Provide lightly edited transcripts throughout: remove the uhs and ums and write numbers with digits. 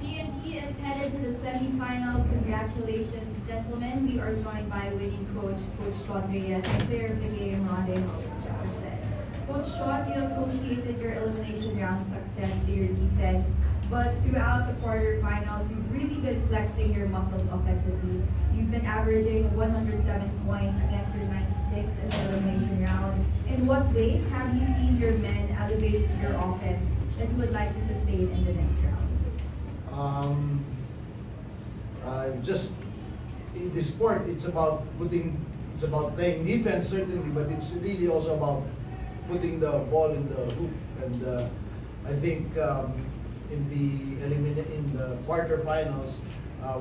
PNP is headed to the semifinals. Congratulations, gentlemen. We are joined by winning coach, Coach Chot Reyes, and player of the game, Ronde Jefferson. Coach Chot, you associated your elimination round success to your defense, but throughout the quarterfinals, you've really been flexing your muscles offensively. You've been averaging 107 points against your 96 in the elimination round. In what ways have you seen your men elevate your offense that you would like to sustain in the next round? Just in the sport, it's about playing defense certainly, but it's really also about putting the ball in the hoop. And I think in the quarterfinals,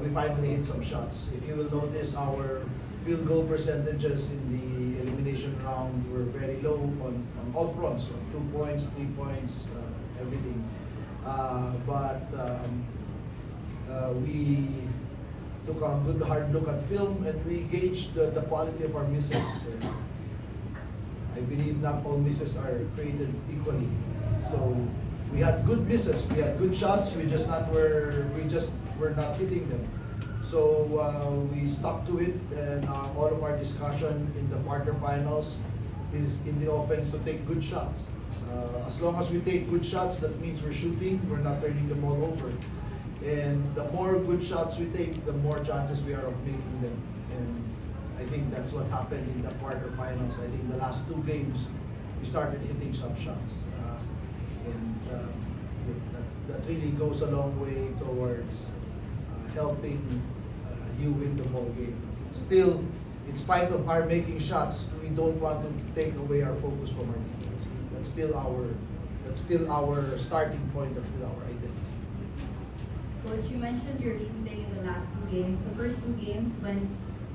we finally hit some shots. If you will notice, our field goal percentages in the elimination round were very low on all fronts, so 2 points, 3 points, everything. We took a good hard look at film and we gauged the quality of our misses. I believe not all misses are created equally. So we had good misses, we had good shots, we just were not hitting them. So we stuck to it, and all of our discussion in the quarterfinals is in the offense to take good shots. As long as we take good shots, that means we're shooting, we're not turning the ball over. And the more good shots we take, the more chances we are of making them. And I think that's what happened in the quarterfinals. I think the last 2 games, we started hitting some shots. That really goes a long way towards helping you win the ball game. Still, in spite of our making shots, we don't want to take away our focus from our defense. That's still our starting point. That's still our identity. Coach, you mentioned your shooting in the last 2 games. The first 2 games went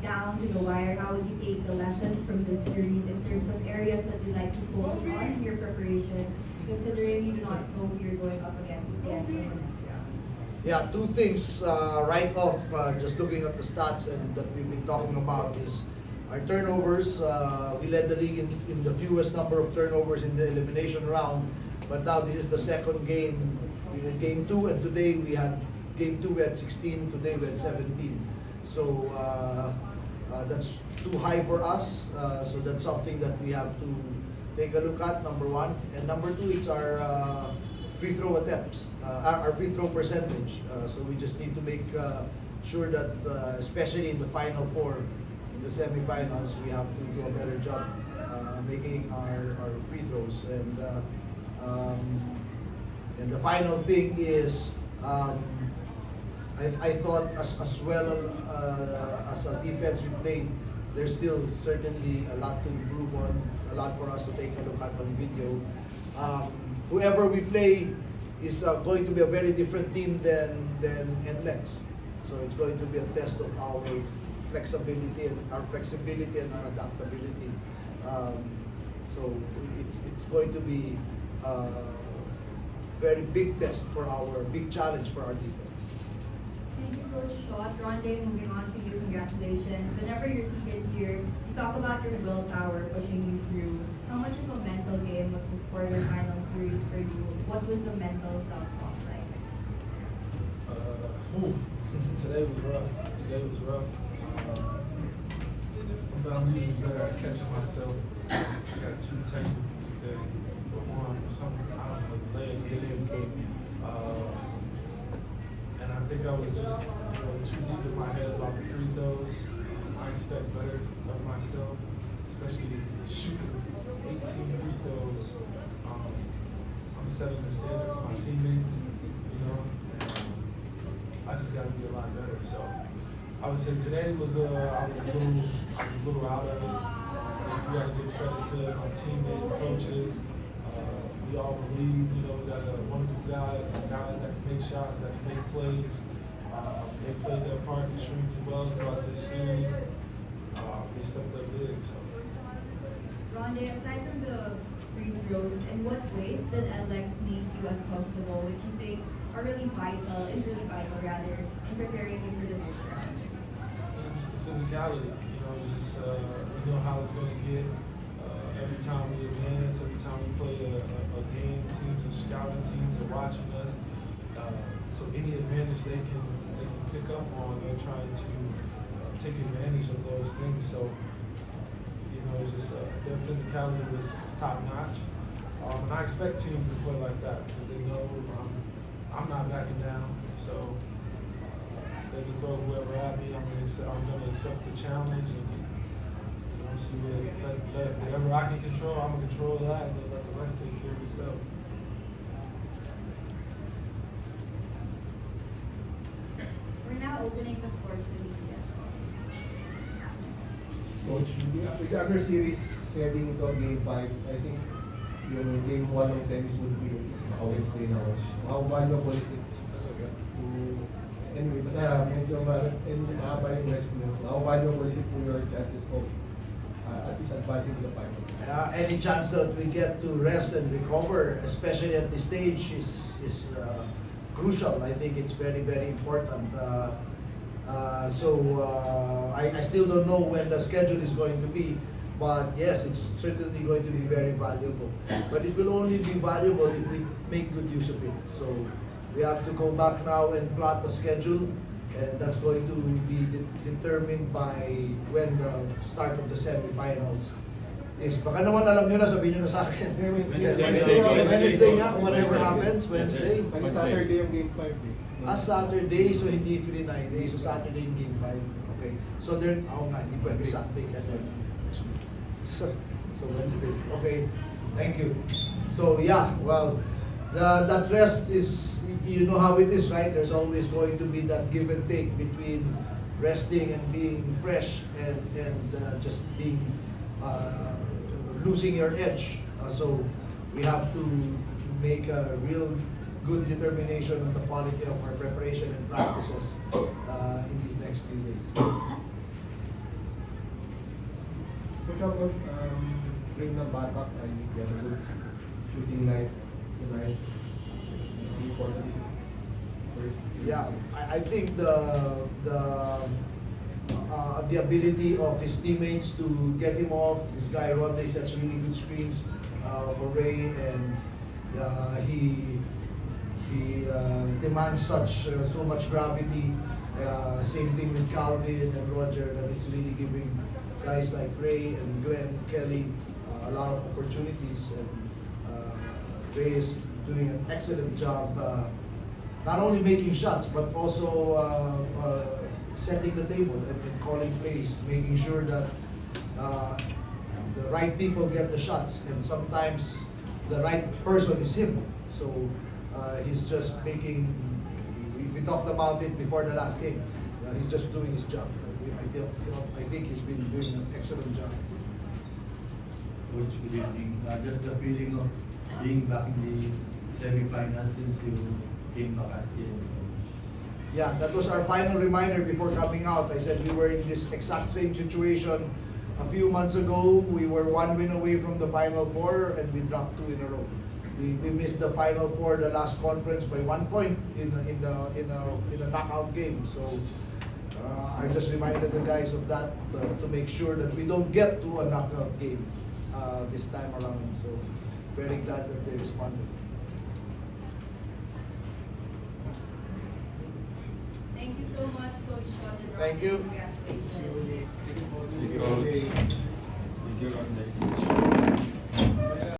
down to the wire. How would you take the lessons from this series in terms of areas that you like to focus on in your preparations, considering you do not know who you're going up against at the end of the next round? Yeah, 2 things right off, just looking at the stats and that we've been talking about is our turnovers. We led the league in the fewest number of turnovers in the elimination round, but now this is the second game. We had game 2, and today we had game 2 we had 16, today we had 17. So that's too high for us. So that's something that we have to take a look at, number 1. And number 2, it's our free throw attempts, our free throw percentage. So we just need to make sure that, especially in the Final 4, in the semifinals, we have to do a better job making our free throws. And the final thing is, I thought as well as a defense we played, there's still certainly a lot to improve on, a lot for us to take a look at on video. Whoever we play is going to be a very different team than NLEX. So it's going to be a test of our flexibility and our adaptability. So it's going to be very big test big challenge for our defense. Thank you, Coach Chot. Ronde, moving on to you, congratulations. Whenever you're seated here, you talk about your willpower pushing you through. How much of a mental game was this quarterfinal series for you? What was the mental self-talk like? Today was rough. I'm usually better at catching myself. I got 2 technicals today. So one for something, I don't know, the leg hit me. think I was just too deep in my head about the free throws. I expect better of myself, especially shooting 18 free throws. I'm setting the standard for my teammates, and I just got to be a lot better. So I would say today was I was a little out of it. We got to give credit to my teammates, coaches. We all believe, we got wonderful guys that can make shots, that can make plays. They played their part extremely well throughout this series. They stepped up big. So. Ronde, aside from the free throws, in what ways did Alex make you uncomfortable, which you think is really vital in preparing you for the next round? Just the physicality, you know how it's going to get. Every time we advance, every time we play a game, teams are scouting, teams are watching us. So any advantage they can pick up on, they're trying to take advantage of those things. So, just their physicality was top notch. And I expect teams to play like that because they know I'm not backing down. So they can throw whoever at me. I'm going to accept the challenge and see whatever I can control. I'm going to control that, and then let the rest take care of itself. We're now opening the floor to the media. Coach, with the other series heading into Game 5, I think yung Game 1 ng semis would be Wednesday na. How valuable is it to, anyway, basta medyo mahaba yung rest mo. So how valuable is it to your chances of at least advancing to the finals? Any chance that we get to rest and recover, especially at this stage, is crucial. I think it's very, very important. I still don't know when the schedule is going to be, but yes, it's certainly going to be very valuable. But it will only be valuable if we make good use of it. So we have to go back now and plot the schedule, and that's going to be determined by when the start of the semifinals is. Baka naman alam nyo na, sabihin nyo na sa akin. Wednesday nga, whatever happens, Wednesday. Saturday yung Game 5 eh. Saturday, so hindi Friday, so Saturday yung Game 5. Okay. So then, hindi pwede Sunday kasi. So Wednesday. Okay. Thank you. So yeah, well, that rest is, you know how it is, right? There's always going to be that give and take between resting and being fresh and just being losing your edge. So we have to make a real good determination on the quality of our preparation and practices in these next few days. Coach, how about bring the backup and get a good shooting night tonight? How important is it? Yeah, I think the ability of his teammates to get him off. This guy Ronde sets really good screens for Ray, and he demands so much gravity. Same thing with Calvin and Roger, that it's really giving guys like Ray and Glenn Kelly a lot of opportunities, and Ray is doing an excellent job, not only making shots but also setting the table and calling plays, making sure that the right people get the shots, and sometimes the right person is him. So he's just making. We talked about it before the last game. He's just doing his job. I think he's been doing an excellent job. Coach, good evening. Just the feeling of being back in the semi-finals since you came back as the Yeah, that was our final reminder before coming out. I said we were in this exact same situation a few months ago. We were one win away from the Final Four, and we dropped 2 in a row. We missed the Final Four, the last conference, by 1 point in a knockout game. So I just reminded the guys of that to make sure that we don't get to a knockout game this time around. So very glad that they responded. Thank you so much, Coach Roger. Thank you. Congratulations. Thank you.